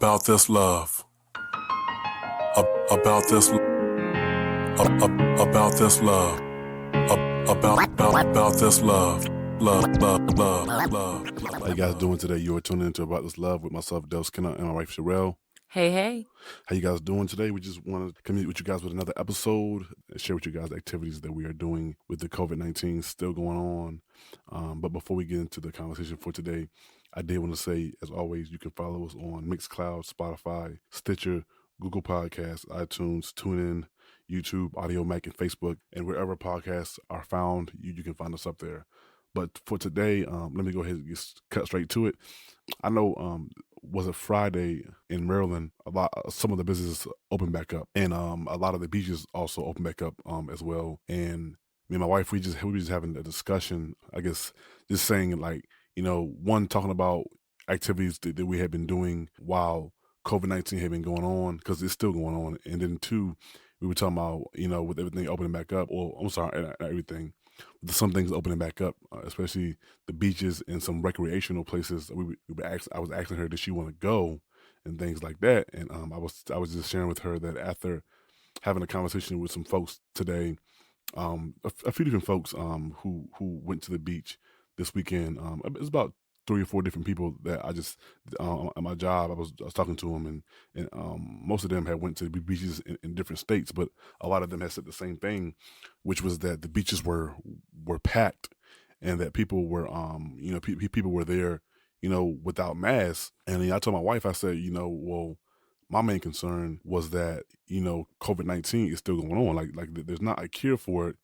about this love, about this, about this love, about this love, love. How you guys doing today? You are tuning into About This Love with myself, Dale and my wife, Charel. Hey. How you guys doing today? We just want to communicate with you guys with another episode and share with you guys the activities that we are doing with the COVID-19 still going on. But before we get into the conversation for today, I did want to say, as always, you can follow us on Mixcloud, Spotify, Stitcher, Google Podcasts, iTunes, TuneIn, YouTube, Audio Mac, and Facebook. And wherever podcasts are found, you can find us up there. But for today, let me go ahead and just cut straight to it. I know, was it Friday in Maryland? Some of the businesses opened back up, and a lot of the beaches also opened back up as well. And me and my wife, we were just having a discussion. I guess just saying, like, one, talking about activities that we had been doing while COVID-19 had been going on, because it's still going on, and then two, we were talking about with everything opening back up. Or I'm sorry, not everything. Some things opening back up, especially the beaches and some recreational places. I was asking her, did she want to go, and things like that. And I was just sharing with her that after having a conversation with some folks today, a few different folks who went to the beach this weekend. It's about 3 or 4 different people that I just at my job I was talking to them, and most of them had went to the beaches in different states, but a lot of them had said the same thing, which was that the beaches were packed, and that people were people were there without masks. And I told my wife, I said, well, my main concern was that COVID-19 is still going on, like there's not a cure for it,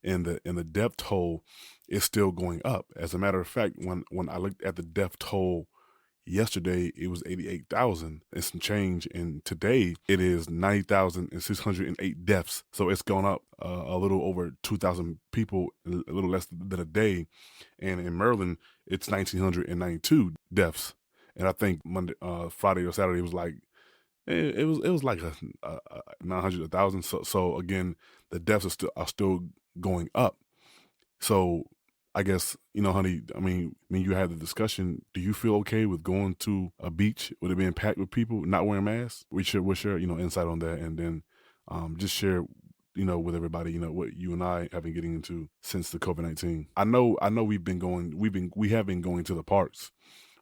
and the death toll is still going up. As a matter of fact, when I looked at the death toll yesterday, it was 88,000 and some change, and today it is 90,608 deaths. So it's gone up a little over 2,000 people, a little less than a day. And in Maryland, it's 1,992 deaths. And I think Friday or Saturday was like it was like a 900, 1,000. So again, the deaths are still going up. So I guess, honey, I mean, you had the discussion. Do you feel okay with going to a beach with it being packed with people not wearing masks? We'll share, insight on that, and then just share, with everybody, what you and I have been getting into since the COVID-19. I know we have been going to the parks,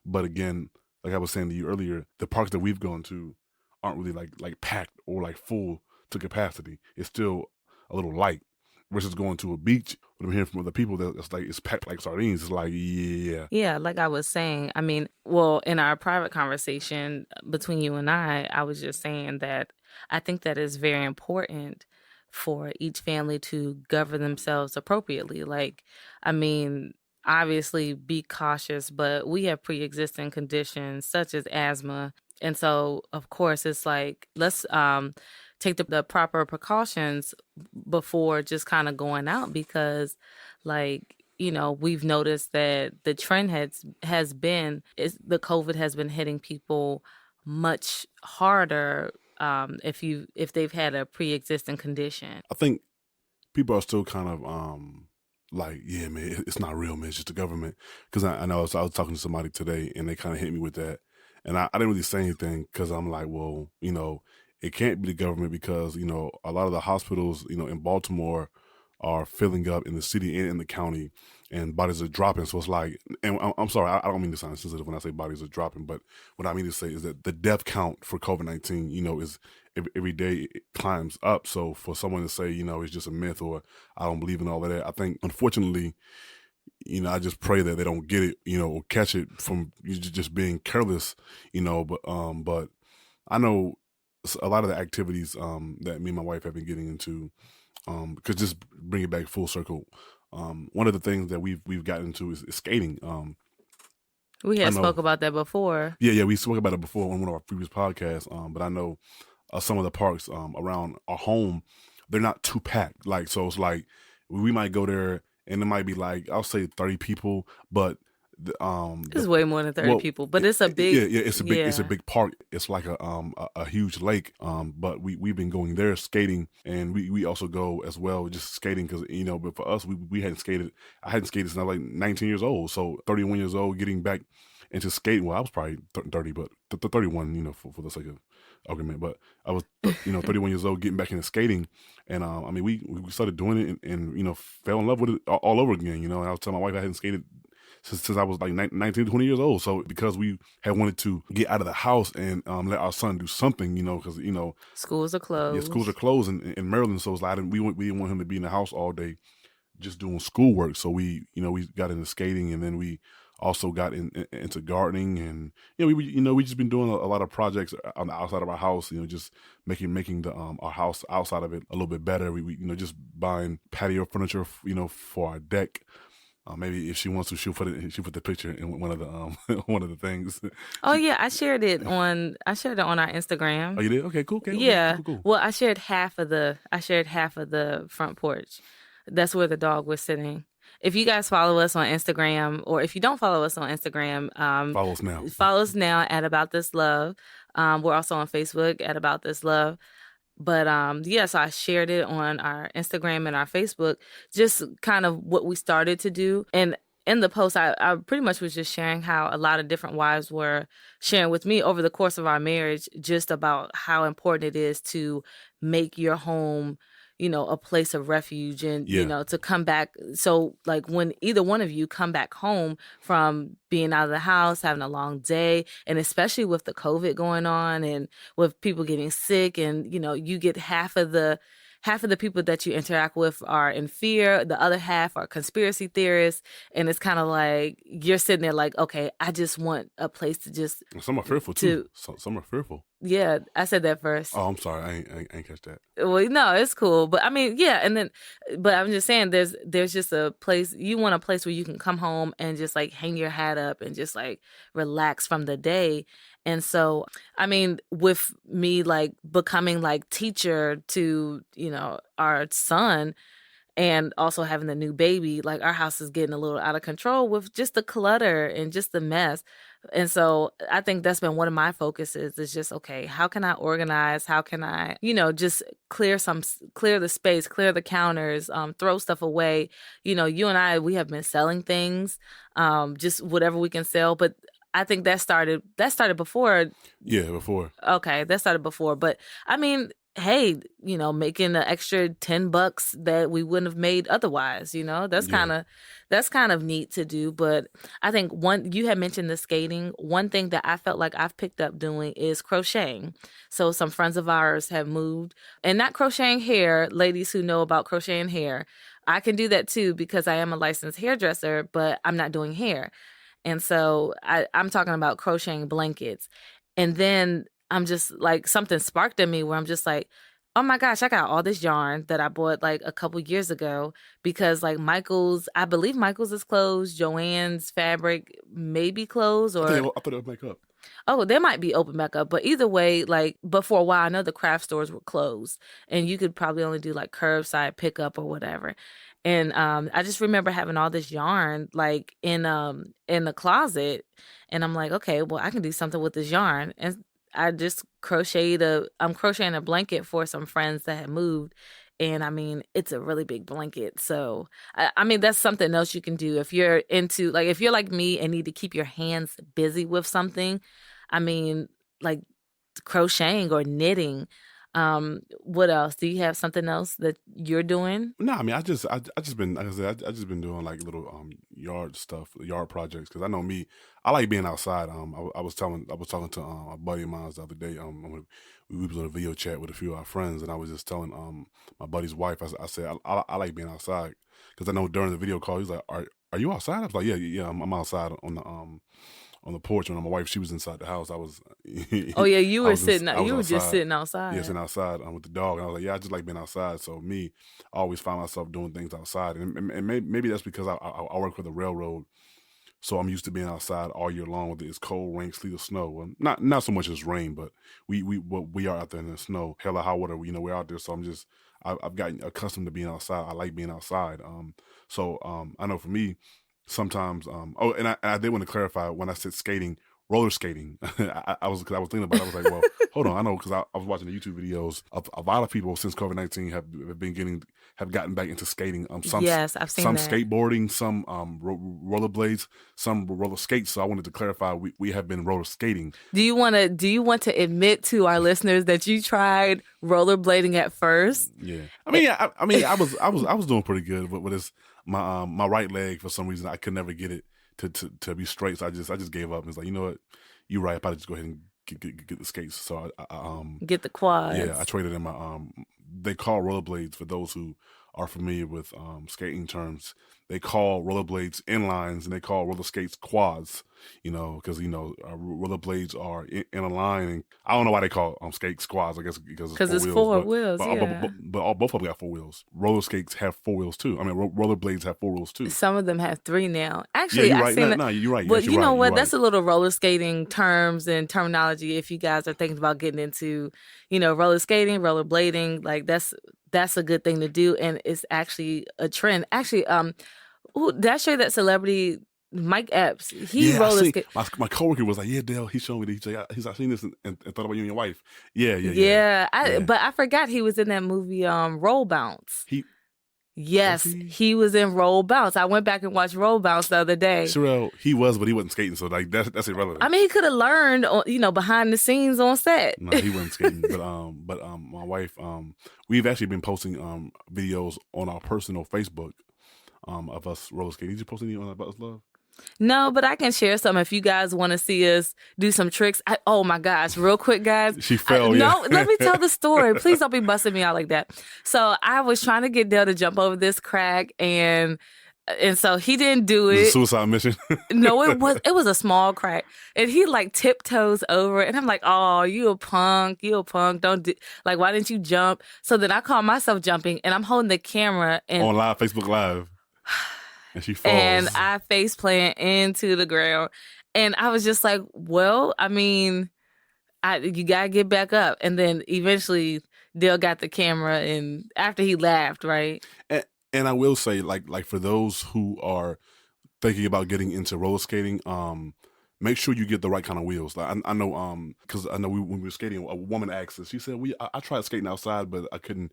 but again, like I was saying to you earlier, the parks that we've gone to aren't really like packed or like full to capacity. It's still a little light. Versus going to a beach, what I'm hearing from other people, that's like it's packed like sardines. It's like, yeah. Yeah, like I was saying, I mean, well, in our private conversation between you and I was just saying that I think that it's very important for each family to govern themselves appropriately. Like, I mean, obviously be cautious, but we have pre-existing conditions such as asthma. And so, of course, it's like, let's take the proper precautions before just kind of going out, because we've noticed that the trend has been the COVID has been hitting people much harder if they've had a pre-existing condition. I think people are still kind of like, yeah, man, it's not real, man. It's just the government. Because I know I was talking to somebody today, and they kind of hit me with that. And I didn't really say anything, because I'm like, well, it can't be the government, because, a lot of the hospitals, in Baltimore are filling up in the city and in the county, and bodies are dropping. So it's like, and I'm sorry, I don't mean to sound sensitive when I say bodies are dropping, but what I mean to say is that the death count for COVID-19, is every day it climbs up. So for someone to say, it's just a myth, or I don't believe in all of that, I think, unfortunately, I just pray that they don't get it, or catch it from just being careless, but I know a lot of the activities that me and my wife have been getting into, because just bring it back full circle, one of the things that we've gotten into is skating. We had spoke about that before. Yeah, we spoke about it before on one of our previous podcasts, but I know some of the parks around our home, they're not too packed. Like, so it's like we might go there, and it might be like, I'll say 30 people, but it's way more than 30 people, but it's a big it's a big park. It's like a huge lake. But we've been going there skating, and we also go as well just skating, because but for us, we hadn't skated. I hadn't skated since I was like 19 years old, so 31 years old, getting back into skating. Well, I was probably 30, but 31, for the sake of argument. But I was, 31 years old, getting back into skating, and I mean, we started doing it, and fell in love with it all over again. And I was telling my wife I hadn't skated since I was like 19, 20 years old. So because we had wanted to get out of the house and let our son do something, because schools are closed. Yeah, schools are closed in Maryland, so it's like we didn't want him to be in the house all day just doing schoolwork. So we got into skating, and then we also got into gardening, and we just been doing a lot of projects on the outside of our house. Just making the our house outside of it a little bit better. We just buying patio furniture, for our deck. Maybe if she wants to, she'll put the picture in one of the one of the things. Oh yeah, I shared it on our Instagram. Oh, you did? Okay, cool. Okay, yeah. Cool. Well, I shared half of the front porch. That's where the dog was sitting. If you guys follow us on Instagram, or if you don't follow us on Instagram, follow us now. Follow us now at About This Love. We're also on Facebook at About This Love. But so I shared it on our Instagram and our Facebook, just kind of what we started to do. And in the post, I pretty much was just sharing how a lot of different wives were sharing with me over the course of our marriage, just about how important it is to make your home, a place of refuge, and, to come back. So like when either one of you come back home from being out of the house, having a long day, and especially with the COVID going on and with people getting sick, and, you get half of the people that you interact with are in fear. The other half are conspiracy theorists. And it's kind of like you're sitting there like, okay, I just want a place to just... Some are fearful too. Some are fearful. Yeah, I said that first. Oh, I'm sorry. I ain't catch that. Well, no, it's cool. But I mean, yeah. And then, but I'm just saying there's just a place, you want a place where you can come home and just like hang your hat up and just like relax from the day. And so, I mean, with me like becoming like teacher to, our son, and also having the new baby, like our house is getting a little out of control with just the clutter and just the mess. And so I think that's been one of my focuses, is just, okay, how can I organize? How can I, just clear the space, clear the counters, throw stuff away. You and I, we have been selling things, just whatever we can sell. But I think that started before. Yeah, before. Okay, that started before. But I mean, hey, making an extra $10 that we wouldn't have made otherwise, that's kind of neat to do. But I think you had mentioned the skating. One thing that I felt like I've picked up doing is crocheting. So some friends of ours have moved, and not crocheting hair. Ladies who know about crocheting hair, I can do that too, because I am a licensed hairdresser, but I'm not doing hair. And so I'm talking about crocheting blankets. And then I'm just like, something sparked in me where I'm just like, oh my gosh, I got all this yarn that I bought like a couple years ago, because like I believe Michael's is closed. Joann's fabric may be closed, or I thought it would make up. Oh, they might be open back up. But either way, like, but for a while, I know the craft stores were closed, and you could probably only do like curbside pickup or whatever. And I just remember having all this yarn like in the closet, and I'm like, okay, well, I can do something with this yarn. And I just I'm crocheting a blanket for some friends that had moved. And I mean, it's a really big blanket. So, I mean, that's something else you can do if you're into, like, if you're like me and need to keep your hands busy with something. I mean, like crocheting or knitting. What else? Do you have something else that you're doing? No, I mean, I just been, like I said, I just been doing like little yard stuff, yard projects, because I know me, I like being outside. I was talking to a buddy of mine the other day. We was on a video chat with a few of our friends, and I was just telling my buddy's wife, I said I like being outside, because I know during the video call he's like, are you outside? I was like, yeah, I'm outside on the porch. When my wife, she was inside the house. I was. Oh yeah, you were sitting. You were just sitting outside. Yeah, sitting outside with the dog. And I was like, yeah, I just like being outside. So me, I always find myself doing things outside, and maybe that's because I work for the railroad, so I'm used to being outside all year long, whether it's cold, rain, sleet, or snow. Well, not so much as rain, but we are out there in the snow, hell or high water. We're out there, so I've gotten accustomed to being outside. I like being outside. I know for me, sometimes, and I did want to clarify, when I said skating, roller skating. I was thinking about it. I was like, well, hold on. I know, because I was watching the YouTube videos of a lot of people since COVID-19 have gotten back into skating. Yes, I've seen some that. skateboarding, some rollerblades, some roller skates. So I wanted to clarify, we have been roller skating. Do you want to admit to our listeners that you tried rollerblading at first? Yeah, I was doing pretty good, but it's my right leg, for some reason I could never get it to be straight. So I just gave up. And it's like, you know what, you're right. I probably just go ahead and get the skates. So I get the quads. Yeah, I traded in my they call rollerblades, for those who are familiar with skating terms, they call rollerblades inlines, and they call roller skates quads. Because rollerblades are in a line, and I don't know why they call skates quads. I guess because it's four wheels. But both of them got 4 wheels. Roller skates have 4 wheels too. I mean, rollerblades have 4 wheels too. Some of them have 3 now. Actually, yeah, I've you're seen right. You're right. But yes, you know what? Right. That's a little roller skating terms and terminology. If you guys are thinking about getting into, roller skating, rollerblading, like that's a good thing to do, and it's actually a trend. Actually, did I show you that celebrity Mike Epps? He roller skate. My coworker was like, "Yeah, Dale." He showed me. He's I seen this and thought about you and your wife. Yeah. But I forgot he was in that movie Roll Bounce. Yes, he was in Roll Bounce. I went back and watched Roll Bounce the other day. Charel, he was, but he wasn't skating, so like that's irrelevant. I mean, he could have learned, behind the scenes on set. No, he wasn't skating. but my wife, we've actually been posting videos on our personal Facebook of us roller skating. Did you post any on About Us Love? No, but I can share some if you guys want to see us do some tricks. Oh my gosh, real quick, guys. She fell. No, let me tell the story. Please don't be busting me out like that. So I was trying to get Dale to jump over this crack, and so he didn't do it. Suicide mission. No, it was a small crack, and he like tiptoes over it, and I'm like, oh, you a punk, don't do, like, why didn't you jump? So then I caught myself jumping, and I'm holding the camera and on live Facebook Live. And she falls. And I face plant into the ground. And I was just like, well, I mean, you got to get back up. And then eventually Dale got the camera, and after he laughed, right? And I will say, like for those who are thinking about getting into roller skating, make sure you get the right kind of wheels. Like I know, because I know when we were skating, a woman asked us. She said, I tried skating outside, but I couldn't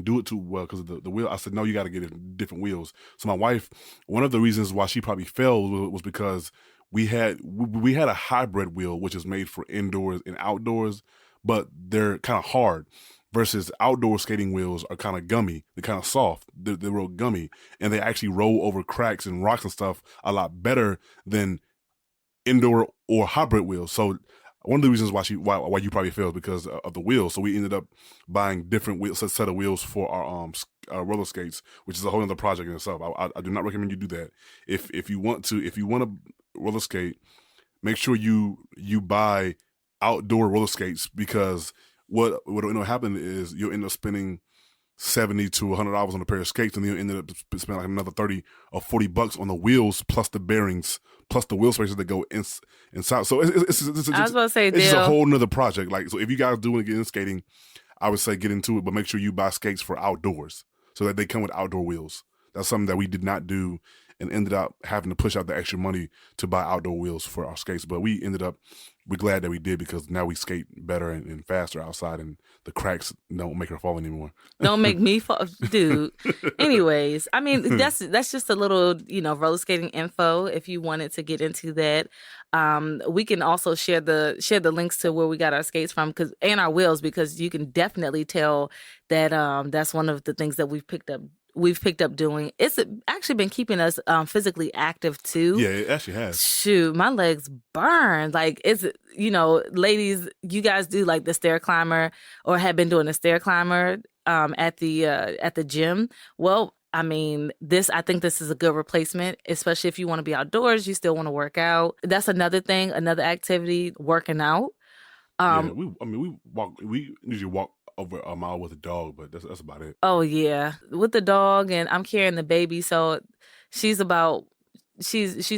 do it too well because of the wheel. I said, no, you got to get different wheels. So my wife, one of the reasons why she probably fell was because we had a hybrid wheel, which is made for indoors and outdoors, but they're kind of hard. Versus outdoor skating wheels are kind of gummy. They're kind of soft. They're real gummy, and they actually roll over cracks and rocks and stuff a lot better than indoor or hybrid wheels. So one of the reasons why you probably failed is because of the wheels. So we ended up buying different wheels, a set of wheels for our roller skates, which is a whole other project in itself. I do not recommend you do that. If you want to roller skate, make sure you buy outdoor roller skates, because what will end up happening is you'll end up spending $70 to $100 on a pair of skates, and then you end up spending like another $30 or $40 on the wheels, plus the bearings, plus the wheel spacers that go inside. So it's I was about to say, it's just a whole nother project. Like, so if you guys do want to get into skating, I would say get into it, but make sure you buy skates for outdoors so that they come with outdoor wheels. That's something that we did not do, and ended up having to push out the extra money to buy outdoor wheels for our skates. But we're glad that we did, because now we skate better and faster outside, and the cracks don't make her fall anymore. Don't make me fall, dude. Anyways, I mean, that's just a little, roller skating info if you wanted to get into that. We can also share the links to where we got our skates from, and our wheels, because you can definitely tell that that's one of the things that we've picked up doing. It's actually been keeping us physically active too. Yeah, it actually has. Shoot, my legs burn. Like, it's, ladies, you guys do like the stair climber, or have been doing the stair climber at the gym. Well, I mean, I think this is a good replacement, especially if you want to be outdoors, you still want to work out. That's another thing, another activity, working out. We usually walk over a mile with a dog, but that's about it. Oh yeah, with the dog, and I'm carrying the baby, so she's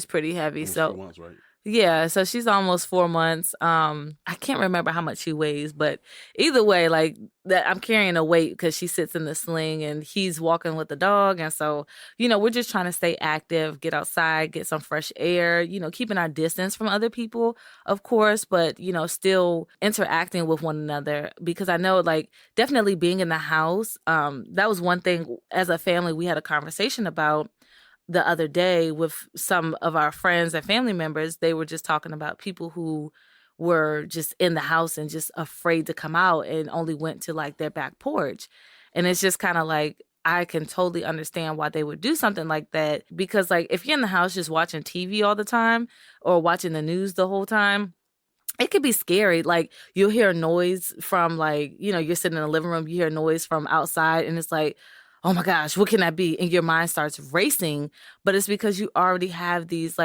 pretty heavy. Almost so 3 months, right? Yeah, so she's almost 4 months. I can't remember how much she weighs, but either way, like that, I'm carrying a weight because she sits in the sling and he's walking with the dog, and so we're just trying to stay active, get outside, get some fresh air. Keeping our distance from other people, of course, but still interacting with one another because I know, like, definitely being in the house. That was one thing as a family we had a conversation about the other day with some of our friends and family members. They were just talking about people who were just in the house and just afraid to come out and only went to like their back porch. And it's just kind of like, I can totally understand why they would do something like that because, like, if you're in the house just watching TV all the time or watching the news the whole time, it could be scary. Like, you'll hear a noise from, like, you're sitting in the living room, you hear a noise from outside, and it's like, oh my gosh, what can that be? And your mind starts racing, but it's because you already have these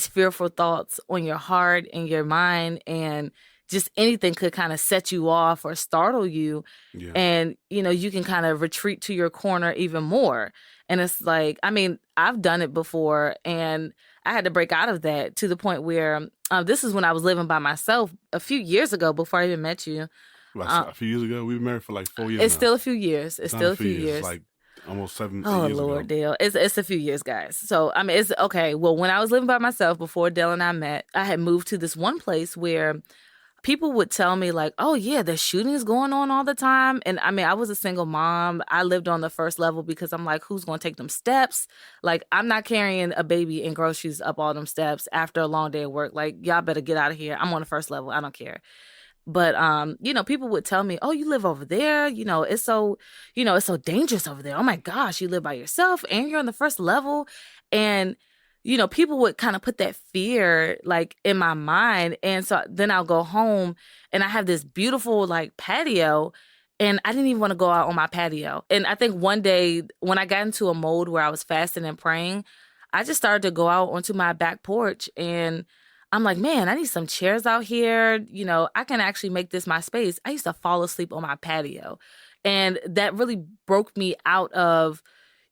fearful thoughts on your heart and your mind, and just anything could kind of set you off or startle you. Yeah. And, you can kind of retreat to your corner even more. And it's like, I mean, I've done it before and I had to break out of that to the point where this is when I was living by myself a few years ago before I even met you. Like a few years ago, we've been married for like 4 years It's now. still a few years. It's not still a few years. It's like almost 7 Oh, years Lord, ago. Dale. It's a few years, guys. So, I mean, it's okay. Well, when I was living by myself before Dale and I met, I had moved to this one place where people would tell me like, oh yeah, there's shootings going on all the time. And I mean, I was a single mom. I lived on the first level because I'm like, who's going to take them steps? Like, I'm not carrying a baby and groceries up all them steps after a long day of work. Like, y'all better get out of here. I'm on the first level. I don't care. But people would tell me, "Oh, you live over there. It's so dangerous over there. Oh my gosh, you live by yourself and you're on the first level." And people would kind of put that fear like in my mind. And so then I'll go home and I have this beautiful like patio, and I didn't even want to go out on my patio. And I think one day when I got into a mode where I was fasting and praying, I just started to go out onto my back porch, and I'm like, man, I need some chairs out here. I can actually make this my space. I used to fall asleep on my patio. And that really broke me out of,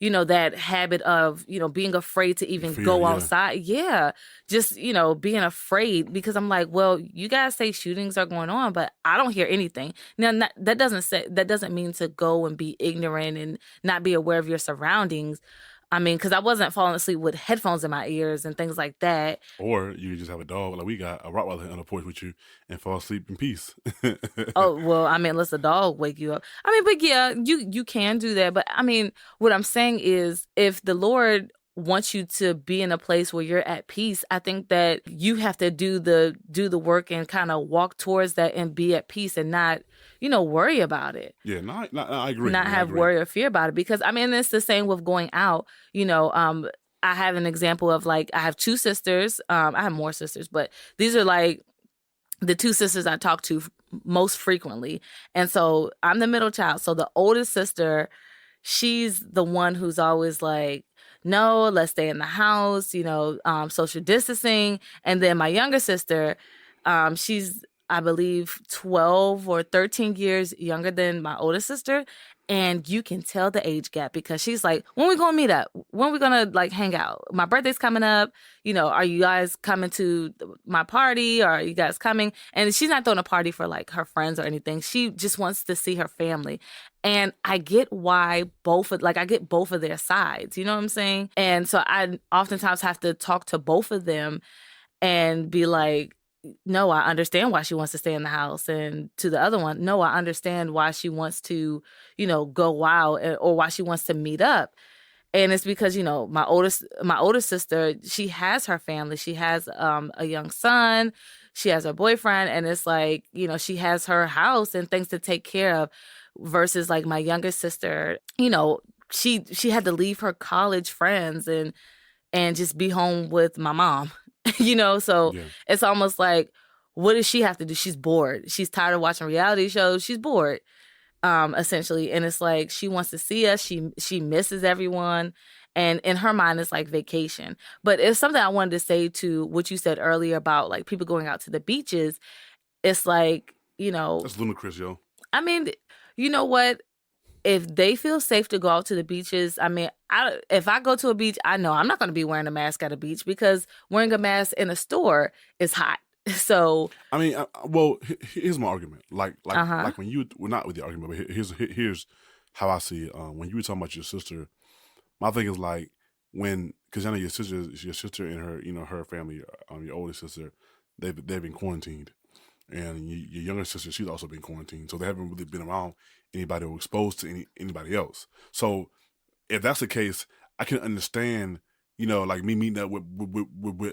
that habit of, being afraid to even go yeah. outside. Yeah. Just, being afraid because I'm like, well, you guys say shootings are going on, but I don't hear anything. Now, that doesn't mean to go and be ignorant and not be aware of your surroundings. I mean, because I wasn't falling asleep with headphones in my ears and things like that. Or you just have a dog, like we got a Rottweiler on the porch with you, and fall asleep in peace. Oh, well, I mean, unless a dog wake you up. I mean, but yeah, you can do that. But I mean, what I'm saying is if the Lord wants you to be in a place where you're at peace, I think that you have to do the work and kind of walk towards that and be at peace and not, worry about it. Yeah, no, I agree. Not have worry or fear about it. Because I mean, it's the same with going out. I have an example of like, I have two sisters. I have more sisters, but these are like the two sisters I talk to most frequently. And so I'm the middle child. So the oldest sister, she's the one who's always like, no, let's stay in the house, social distancing. And then my younger sister, she's, I believe, 12 or 13 years younger than my oldest sister. And you can tell the age gap because she's like, when we going to meet up? When we going to like hang out? My birthday's coming up. Are you guys coming to my party? Or are you guys coming? And she's not throwing a party for like her friends or anything. She just wants to see her family. And I get why I get both of their sides. You know what I'm saying? And so I oftentimes have to talk to both of them and be like, no, I understand why she wants to stay in the house. And to the other one, no, I understand why she wants to, go out or why she wants to meet up. And it's because, my oldest sister, she has her family. She has a young son. She has her boyfriend. And it's like, she has her house and things to take care of versus like my younger sister, she had to leave her college friends and just be home with my mom. So yeah. It's almost like, what does she have to do? She's bored. She's tired of watching reality shows. She's bored, essentially. And it's like, she wants to see us. She misses everyone. And in her mind, it's like vacation. But it's something I wanted to say to what you said earlier about like people going out to the beaches. It's like, That's ludicrous, yo. I mean, you know what? if they feel safe to go out to the beaches, I mean, if I go to a beach, I know I'm not going to be wearing a mask at a beach because wearing a mask in a store is hot. So I mean, here's my argument. Like when you, well, not with the argument, but here's how I see it. When you were talking about your sister, my thing is like because I know your sister and her family, your older sister, they've been quarantined, and your younger sister, she's also been quarantined, so they haven't really been around anybody or exposed to anybody else. So if that's the case, I can understand, like me meeting up with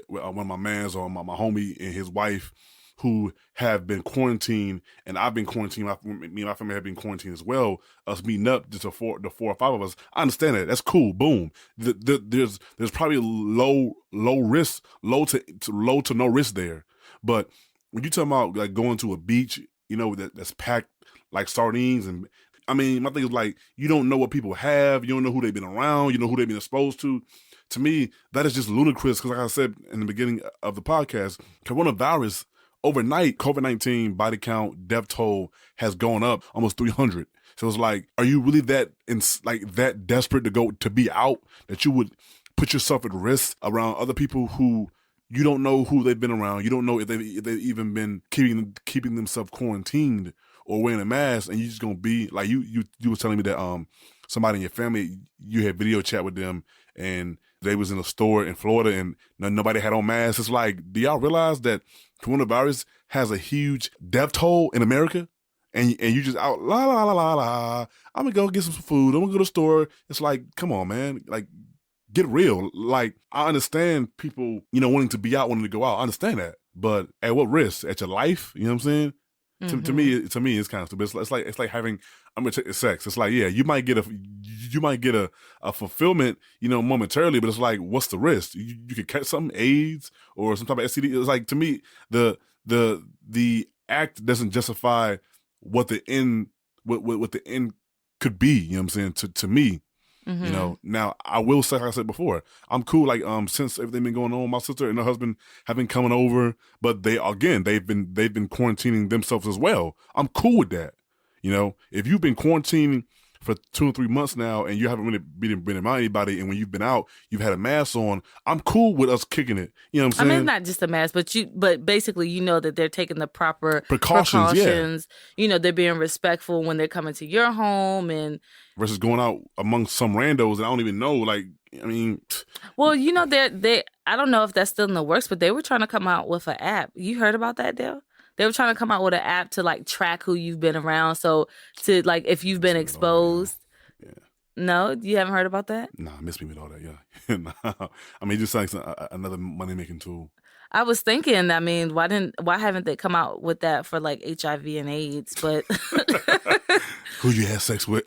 one of my mans or my homie and his wife who have been quarantined, and I've been quarantined. Me and my family have been quarantined as well. Us meeting up, just the four or five of us. I understand that. That's cool. Boom. There's probably low risk, low to no risk there. But when you talking about like going to a beach, that's packed like sardines, and I mean, my thing is like, you don't know what people have. You don't know who they've been around. You know who they've been exposed to. To me, that is just ludicrous because, like I said in the beginning of the podcast, coronavirus, overnight, COVID-19 body count, death toll has gone up almost 300. So it's like, are you really that desperate to be out that you would put yourself at risk around other people who you don't know who they've been around? You don't know if they've even been keeping themselves quarantined or wearing a mask, and you just gonna be like you was telling me that somebody in your family, you had video chat with them and they was in a store in Florida and nobody had on masks. It's like, do y'all realize that coronavirus has a huge death toll in America? And you just out, la, la, la, la, la. I'm going to go get some food. I'm going to go to the store. It's like, come on, man. Like, get real. Like, I understand people, wanting to be out, wanting to go out. I understand that. But at what risk? At your life? You know what I'm saying? Mm-hmm. To me, it's kind of stupid. It's like having unprotected sex. It's like, yeah, you might get a fulfillment, momentarily, but it's like, what's the risk? You could catch something, AIDS or some type of STD. It's like, to me, the act doesn't justify what the end could be. You know what I'm saying? To me. Mm-hmm. Now I will say, like I said before, I'm cool. Like, since everything been going on, my sister and her husband have been coming over, but they've been quarantining themselves as well. I'm cool with that. If you've been quarantining for 2 or 3 months now and you haven't really been around anybody, and when you've been out, you've had a mask on, I'm cool with us kicking it. You know what I'm saying? I mean, it's not just a mask, but basically, that they're taking the proper precautions. Yeah. They're being respectful when they're coming to your home and versus going out among some randos that I don't even know. Like, I mean, well, they I don't know if that's still in the works, but they were trying to come out with an app. You heard about that, Dale? They were trying to come out with an app to like track who you've been around. So to like, if you've been exposed. Yeah. No, you haven't heard about that? Nah, miss me with all that. Yeah. Nah. I mean, just like another money making tool. I was thinking, I mean, why haven't they come out with that for like HIV and AIDS? But who you had sex with?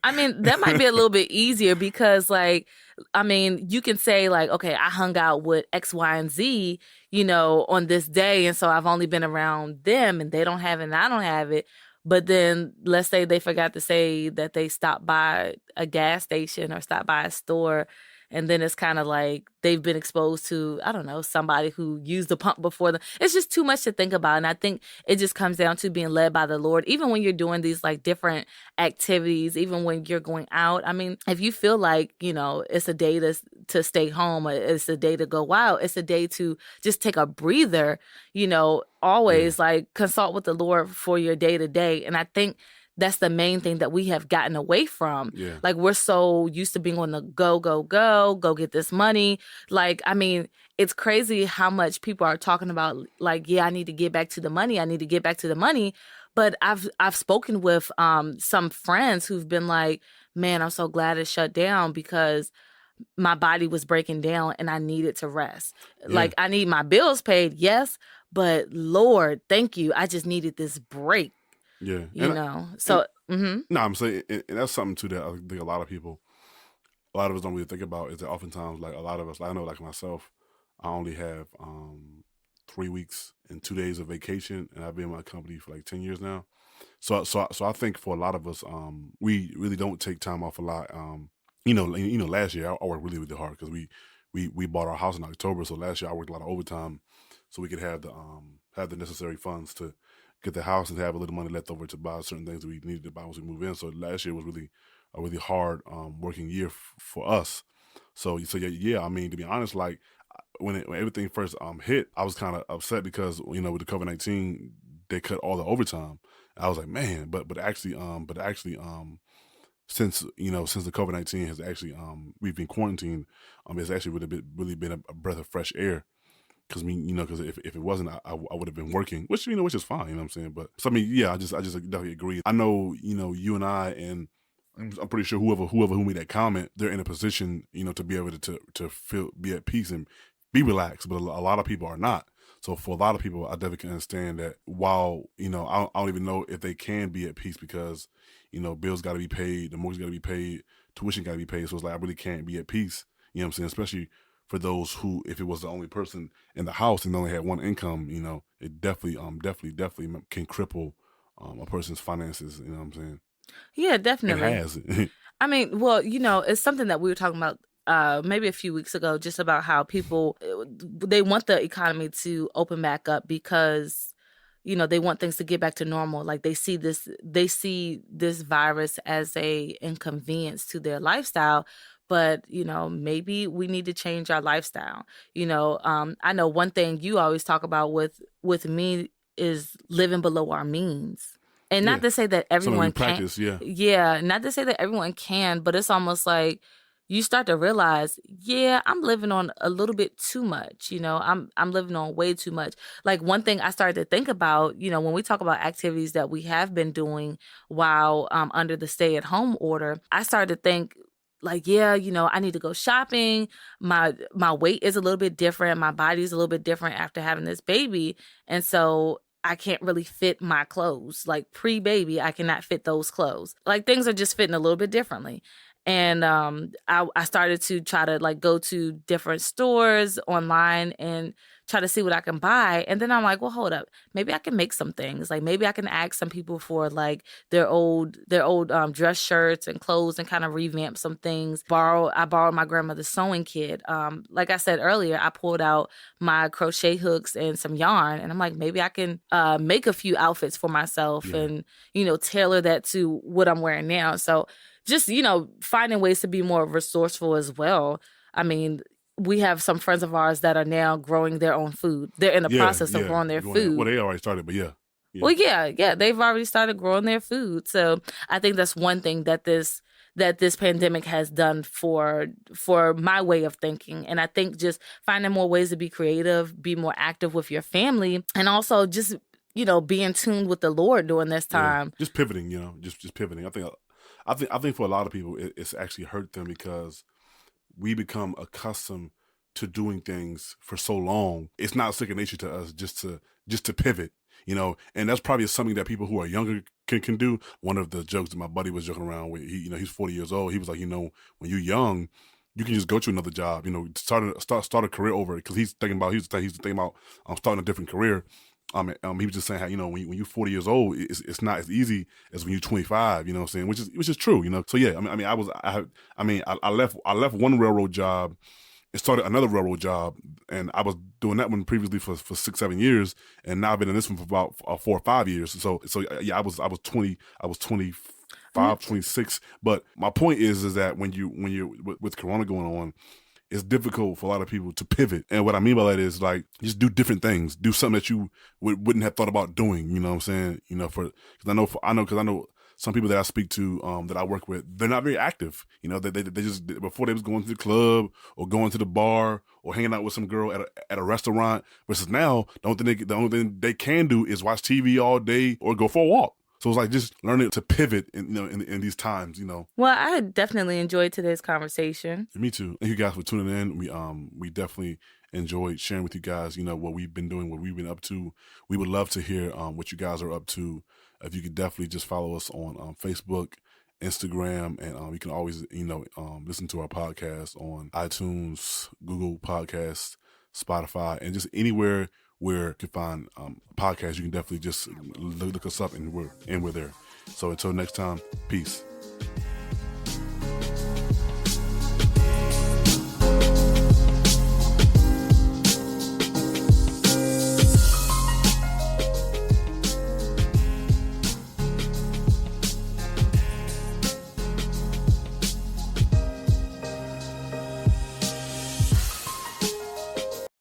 I mean, that might be a little bit easier because, like, I mean, you can say like, okay, I hung out with X, Y, and Z, on this day, and so I've only been around them, and they don't have it, and I don't have it. But then let's say they forgot to say that they stopped by a gas station or stopped by a store. And then it's kind of like they've been exposed to, I don't know, somebody who used the pump before them. It's just too much to think about. And I think it just comes down to being led by the Lord. Even when you're doing these like different activities, even when you're going out. I mean, if you feel like, it's a day to stay home, or it's a day to go out, it's a day to just take a breather, always like consult with the Lord for your day to day. And I think that's the main thing that we have gotten away from. Yeah. Like, we're so used to being on the go get this money. Like, I mean, it's crazy how much people are talking about, like, yeah, I need to get back to the money. But I've spoken with some friends who've been like, man, I'm so glad it shut down because my body was breaking down and I needed to rest. Yeah. Like, I need my bills paid, yes, but Lord, thank you. I just needed this break. Yeah. No, I'm saying, and that's something too that I think a lot of us don't really think about, is that oftentimes, like, a lot of us, I know, like myself, I only have 3 weeks and 2 days of vacation, and I've been in my company for like 10 years now. So I think for a lot of us, we really don't take time off a lot. Last year I worked really, really hard because we bought our house in October. So last year I worked a lot of overtime so we could have have the necessary funds to get the house and have a little money left over to buy certain things that we needed to buy once we move in. So last year was really a really hard working year for us. So yeah. I mean, to be honest, like when everything first hit, I was kind of upset because with the COVID-19, they cut all the overtime. I was like, man, but actually since since the COVID-19 has actually we've been quarantined, it's actually really been a breath of fresh air. Because because if it wasn't, I would have been working, which is fine, you know what I'm saying. But so I mean, yeah, I just definitely agree. I know you and I, and I'm pretty sure who made that comment, they're in a position to be able to feel, be at peace and be relaxed. But a lot of people are not. So for a lot of people, I definitely can understand that. While I don't even know if they can be at peace because bills got to be paid, the mortgage got to be paid, tuition got to be paid. So it's like I really can't be at peace. You know what I'm saying? Especially for those who, if it was the only person in the house and only had one income, it definitely can cripple a person's finances. You know what I'm saying? Yeah, It definitely. has. I mean, well, it's something that we were talking about maybe a few weeks ago, just about how people, they want the economy to open back up because, they want things to get back to normal. Like they see this virus as a inconvenience to their lifestyle. But, maybe we need to change our lifestyle. I know one thing you always talk about with me is living below our means. And Yeah. not to say that Something we everyone can. practice, yeah. Yeah, not to say that everyone can, but it's almost like you start to realize, yeah, I'm living on a little bit too much. I'm living on way too much. Like one thing I started to think about, when we talk about activities that we have been doing while under the stay-at-home order, I started to think, like, yeah, I need to go shopping. My weight is a little bit different. My body is a little bit different after having this baby. And so I can't really fit my clothes. Like pre-baby, I cannot fit those clothes. Like things are just fitting a little bit differently. And I started to try to like go to different stores online and try to see what I can buy. And then I'm like, well, hold up. Maybe I can make some things. Like maybe I can ask some people for like their old dress shirts and clothes and kind of revamp some things. I borrowed my grandmother's sewing kit. Like I said earlier, I pulled out my crochet hooks and some yarn, and I'm like, maybe I can make a few outfits for myself and tailor that to what I'm wearing now. So just, finding ways to be more resourceful as well. I mean, we have some friends of ours that are now growing their own food. They're in the process of growing their food. Well, they already started, but yeah. Well, yeah, they've already started growing their food. So I think that's one thing that this pandemic has done for my way of thinking. And I think just finding more ways to be creative, be more active with your family, and also just, be in tune with the Lord during this time. Yeah. Just pivoting, just pivoting. I think for a lot of people, it's actually hurt them because we become accustomed to doing things for so long. It's not second nature to us just to pivot, and that's probably something that people who are younger can do. One of the jokes that my buddy was joking around with, he's 40 years old. He was like, when you're young, you can just go to another job, start a career over, because he's thinking about starting a different career. He was just saying how, when you're 40 years old, it's not as easy as when you're 25, you know what I'm saying? Which is true, So yeah, I left one railroad job and started another railroad job, and I was doing that one previously for 6-7 years, and now I've been in this one for about 4 or 5 years. So yeah, I was 25, 26. But my point is that when you're with Corona going on, it's difficult for a lot of people to pivot. And what I mean by that is like, just do different things. Do something that you wouldn't have thought about doing, you know what I'm saying? Because I know some people that I speak to, that I work with, they're not very active. They just, before they was going to the club or going to the bar or hanging out with some girl at a restaurant, versus now, the only thing they can do is watch TV all day or go for a walk. So it's like just learning to pivot in these times, Well, I definitely enjoyed today's conversation. Me too. Thank you guys for tuning in. We definitely enjoyed sharing with you guys, what we've been doing, what we've been up to. We would love to hear what you guys are up to. If you could definitely just follow us on Facebook, Instagram, and you can always, listen to our podcast on iTunes, Google Podcasts, Spotify, and just anywhere where you can find podcasts. You can definitely just look us up, and we're there. So until next time, peace.